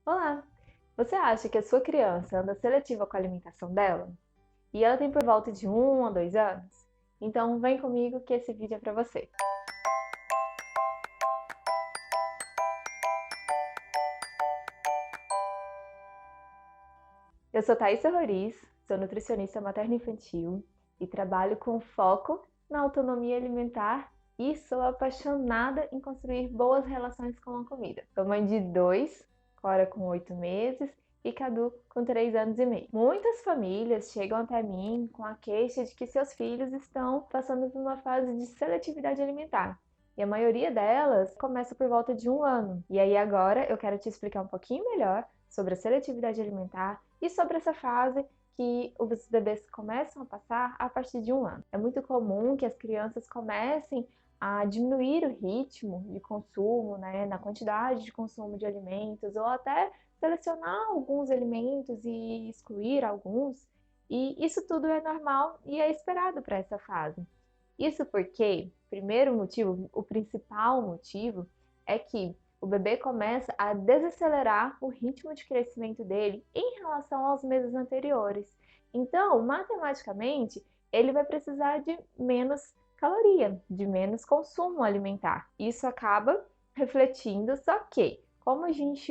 Olá! Você acha que a sua criança anda seletiva com a alimentação dela? E ela tem por volta de 1 a 2 anos? Então vem comigo que esse vídeo é para você. Eu sou Thaisa Roriz, sou nutricionista materno-infantil e trabalho com foco na autonomia alimentar e sou apaixonada em construir boas relações com a comida. Sou mãe de dois, Cora com 8 meses e Cadu com 3 anos e meio. Muitas famílias chegam até mim com a queixa de que seus filhos estão passando por uma fase de seletividade alimentar. E a maioria delas começa por volta de 1 ano. E aí agora eu quero te explicar um pouquinho melhor sobre a seletividade alimentar e sobre essa fase que os bebês começam a passar a partir de 1 ano. É muito comum que as crianças comecem a diminuir o ritmo de consumo, né, na quantidade de consumo de alimentos, ou até selecionar alguns alimentos e excluir alguns. E isso tudo é normal e é esperado para essa fase. Isso porque, primeiro motivo, o principal motivo, é que o bebê começa a desacelerar o ritmo de crescimento dele em relação aos meses anteriores. Então, matematicamente, ele vai precisar de menos caloria, de menos consumo alimentar. Isso acaba refletindo, só que, como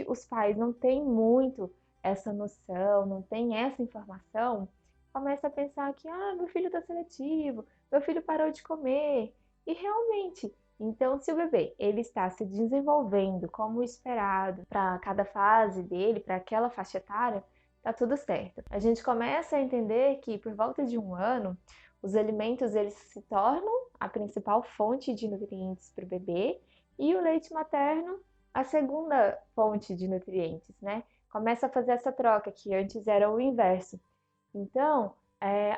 os pais não têm muito essa noção, não têm essa informação, começa a pensar que, meu filho está seletivo, meu filho parou de comer. E realmente, então, se o bebê ele está se desenvolvendo como esperado para cada fase dele, para aquela faixa etária, tá tudo certo. A gente começa a entender que por volta de 1 ano, os alimentos eles se tornam a principal fonte de nutrientes para o bebê e o leite materno a segunda fonte de nutrientes, né? Começa a fazer essa troca que antes era o inverso. Então,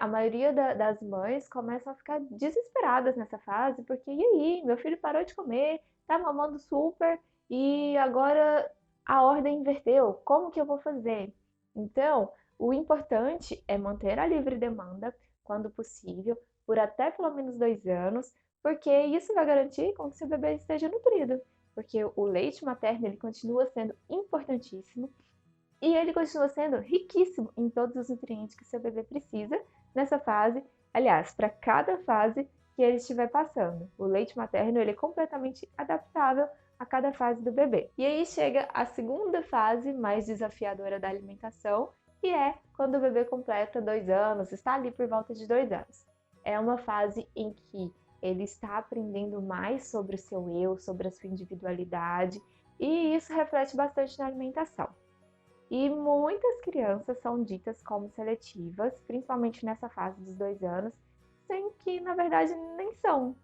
a maioria das mães começam a ficar desesperadas nessa fase, porque e aí, meu filho parou de comer, tá mamando super e agora a ordem inverteu, como que eu vou fazer? Então, o importante é manter a livre demanda, quando possível, por até pelo menos 2 anos, porque isso vai garantir com que seu bebê esteja nutrido, porque o leite materno ele continua sendo importantíssimo e ele continua sendo riquíssimo em todos os nutrientes que seu bebê precisa nessa fase. Aliás, para cada fase que ele estiver passando. O leite materno ele é completamente adaptável a cada fase do bebê. E aí chega a segunda fase mais desafiadora da alimentação, que é quando o bebê completa 2 anos, está ali por volta de 2 anos. É uma fase em que ele está aprendendo mais sobre o seu eu, sobre a sua individualidade, e isso reflete bastante na alimentação. E muitas crianças são ditas como seletivas, principalmente nessa fase dos 2 anos, sem que na verdade nem são.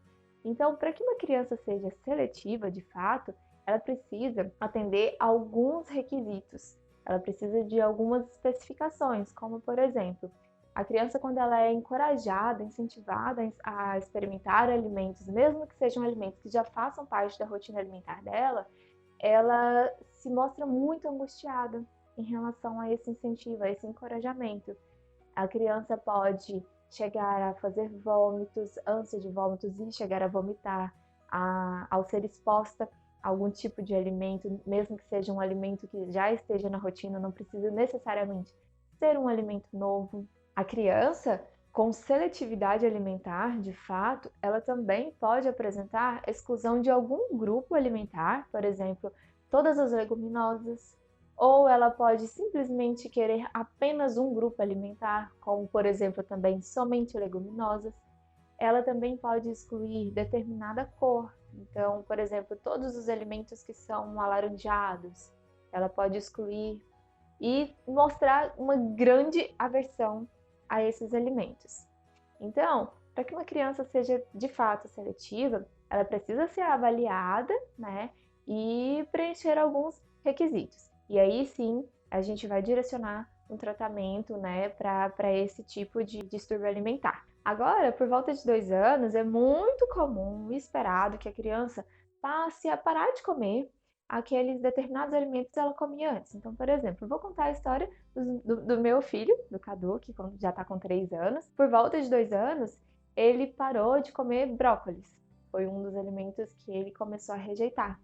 Então, para que uma criança seja seletiva de fato, ela precisa atender a alguns requisitos. Ela precisa de algumas especificações, como por exemplo, a criança quando ela é encorajada, incentivada a experimentar alimentos, mesmo que sejam alimentos que já façam parte da rotina alimentar dela, ela se mostra muito angustiada em relação a esse incentivo, a esse encorajamento. A criança pode chegar a fazer vômitos, ânsia de vômitos e chegar a vomitar ao ser exposta a algum tipo de alimento, mesmo que seja um alimento que já esteja na rotina, não precisa necessariamente ser um alimento novo. A criança com seletividade alimentar, de fato, ela também pode apresentar exclusão de algum grupo alimentar, por exemplo, todas as leguminosas, ou ela pode simplesmente querer apenas um grupo alimentar, como por exemplo também somente leguminosas. Ela também pode excluir determinada cor, então, por exemplo, todos os alimentos que são alaranjados, ela pode excluir e mostrar uma grande aversão a esses alimentos. Então, para que uma criança seja de fato seletiva, ela precisa ser avaliada, né, e preencher alguns requisitos. E aí sim, a gente vai direcionar um tratamento, né, para esse tipo de distúrbio alimentar. Agora, por volta de 2 anos, é muito comum e esperado que a criança passe a parar de comer aqueles determinados alimentos que ela comia antes. Então, por exemplo, eu vou contar a história do meu filho, do Cadu, que já está com 3 anos. Por volta de 2 anos, ele parou de comer brócolis. Foi um dos alimentos que ele começou a rejeitar.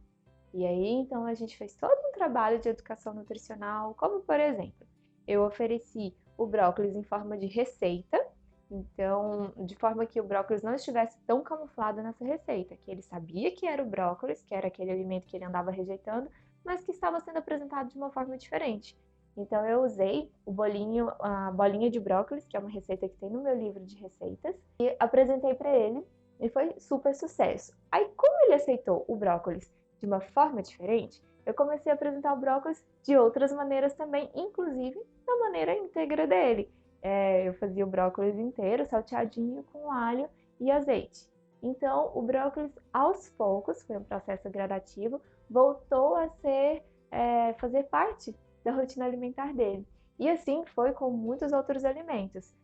E aí, então, a gente fez todo um trabalho de educação nutricional, como por exemplo, eu ofereci o brócolis em forma de receita, então, de forma que o brócolis não estivesse tão camuflado nessa receita, que ele sabia que era o brócolis, que era aquele alimento que ele andava rejeitando, mas que estava sendo apresentado de uma forma diferente. Então, eu usei o bolinho, a bolinha de brócolis, que é uma receita que tem no meu livro de receitas, e apresentei para ele e foi super sucesso. Aí, como ele aceitou o brócolis de uma forma diferente, eu comecei a apresentar o brócolis de outras maneiras também, inclusive da maneira íntegra dele. Eu fazia o brócolis inteiro, salteadinho, com alho e azeite. Então, o brócolis, aos poucos, foi um processo gradativo, voltou a fazer parte da rotina alimentar dele. E assim foi com muitos outros alimentos.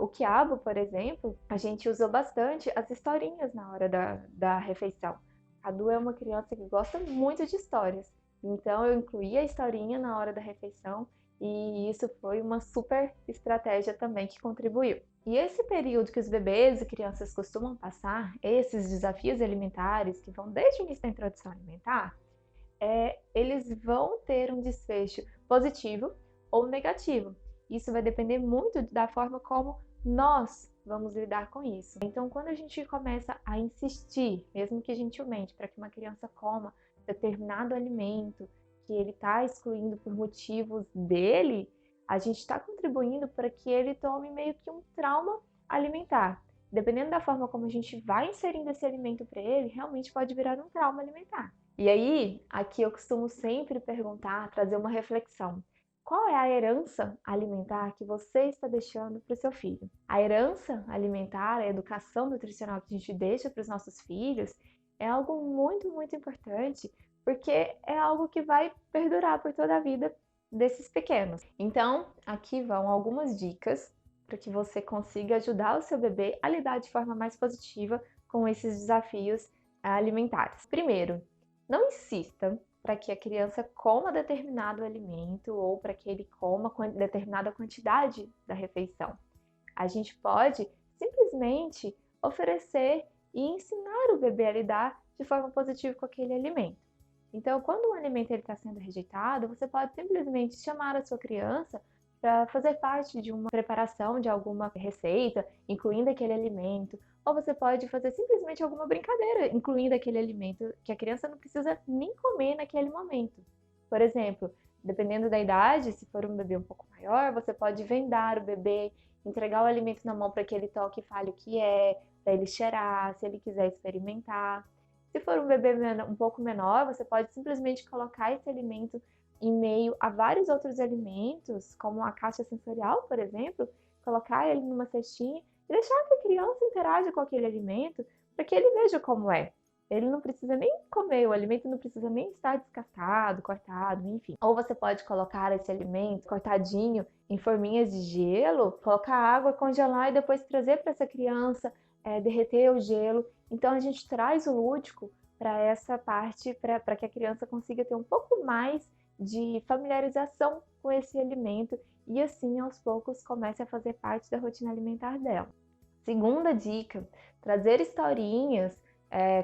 O quiabo, por exemplo, a gente usou bastante as historinhas na hora da refeição. A Du é uma criança que gosta muito de histórias, então eu incluí a historinha na hora da refeição e isso foi uma super estratégia também que contribuiu. E esse período que os bebês e crianças costumam passar, esses desafios alimentares que vão desde o início da introdução alimentar, eles vão ter um desfecho positivo ou negativo. Isso vai depender muito da forma como nós vamos lidar com isso. Então, quando a gente começa a insistir, mesmo que gentilmente, para que uma criança coma determinado alimento que ele está excluindo por motivos dele, a gente está contribuindo para que ele tome meio que um trauma alimentar. Dependendo da forma como a gente vai inserindo esse alimento para ele, realmente pode virar um trauma alimentar. E aí, aqui eu costumo sempre perguntar, trazer uma reflexão. Qual é a herança alimentar que você está deixando para o seu filho? A herança alimentar, a educação nutricional que a gente deixa para os nossos filhos é algo muito, muito importante, porque é algo que vai perdurar por toda a vida desses pequenos. Então, aqui vão algumas dicas para que você consiga ajudar o seu bebê a lidar de forma mais positiva com esses desafios alimentares. Primeiro, não insista para que a criança coma determinado alimento ou para que ele coma determinada quantidade da refeição. A gente pode simplesmente oferecer e ensinar o bebê a lidar de forma positiva com aquele alimento. Então, quando um alimento está sendo rejeitado, você pode simplesmente chamar a sua criança para fazer parte de uma preparação de alguma receita, incluindo aquele alimento, ou você pode fazer simplesmente alguma brincadeira, incluindo aquele alimento que a criança não precisa nem comer naquele momento. Por exemplo, dependendo da idade, se for um bebê um pouco maior, você pode vendar o bebê, entregar o alimento na mão para que ele toque e fale o que é, para ele cheirar, se ele quiser experimentar. Se for um bebê um pouco menor, você pode simplesmente colocar esse alimento em meio a vários outros alimentos, como a caixa sensorial, por exemplo, colocar ele numa cestinha e deixar que a criança interaja com aquele alimento para que ele veja como é. Ele não precisa nem comer, o alimento não precisa nem estar descascado, cortado, enfim. Ou você pode colocar esse alimento cortadinho em forminhas de gelo, colocar água, congelar e depois trazer para essa criança, derreter o gelo. Então a gente traz o lúdico para essa parte, para que a criança consiga ter um pouco mais de familiarização com esse alimento e assim aos poucos comece a fazer parte da rotina alimentar dela. Segunda dica, trazer historinhas,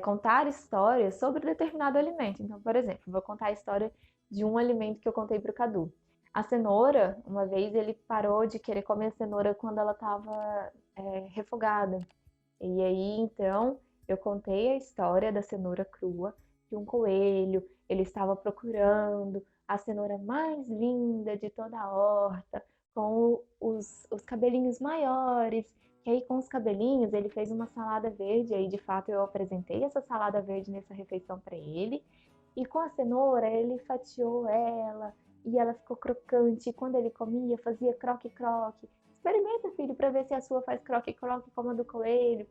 contar histórias sobre determinado alimento. Então, por exemplo, vou contar a história de um alimento que eu contei para o Cadu. A cenoura, uma vez ele parou de querer comer a cenoura quando ela estava refogada. E aí, então, eu contei a história da cenoura crua, de um coelho, ele estava procurando a cenoura mais linda de toda a horta, com os cabelinhos maiores. E aí, com os cabelinhos, ele fez uma salada verde. Aí, de fato, eu apresentei essa salada verde nessa refeição para ele. E com a cenoura, ele fatiou ela e ela ficou crocante. E quando ele comia, fazia croque-croque. Experimenta, filho, para ver se a sua faz croque-croque como a do coelho.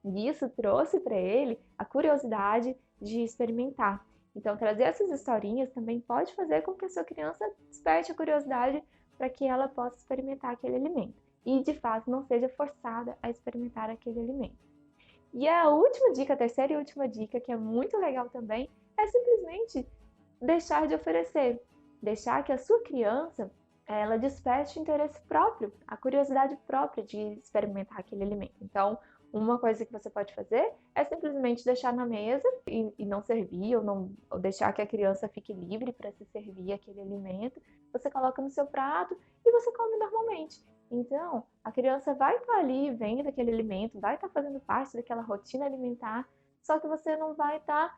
E isso trouxe para ele a curiosidade de experimentar. Então, trazer essas historinhas também pode fazer com que a sua criança desperte a curiosidade para que ela possa experimentar aquele alimento. E, de fato, não seja forçada a experimentar aquele alimento. E a última dica, a terceira e última dica, que é muito legal também, é simplesmente deixar de oferecer. Deixar que a sua criança, ela desperte o interesse próprio, a curiosidade própria de experimentar aquele alimento. Então, Uma coisa que você pode fazer é simplesmente deixar na mesa e não servir, ou deixar que a criança fique livre para se servir aquele alimento. Você coloca no seu prato e você come normalmente. Então, a criança vai estar ali vendo aquele alimento, vai estar fazendo parte daquela rotina alimentar, só que você não vai estar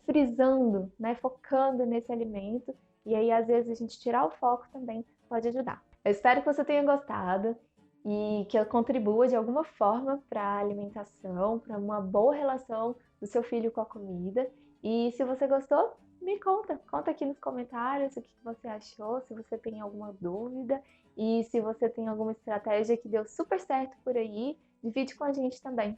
frisando, né, focando nesse alimento. E aí, às vezes, a gente tirar o foco também pode ajudar. Eu espero que você tenha gostado e que eu contribua de alguma forma para a alimentação, para uma boa relação do seu filho com a comida. E se você gostou, me conta aqui nos comentários o que você achou, se você tem alguma dúvida e se você tem alguma estratégia que deu super certo por aí, divide com a gente também.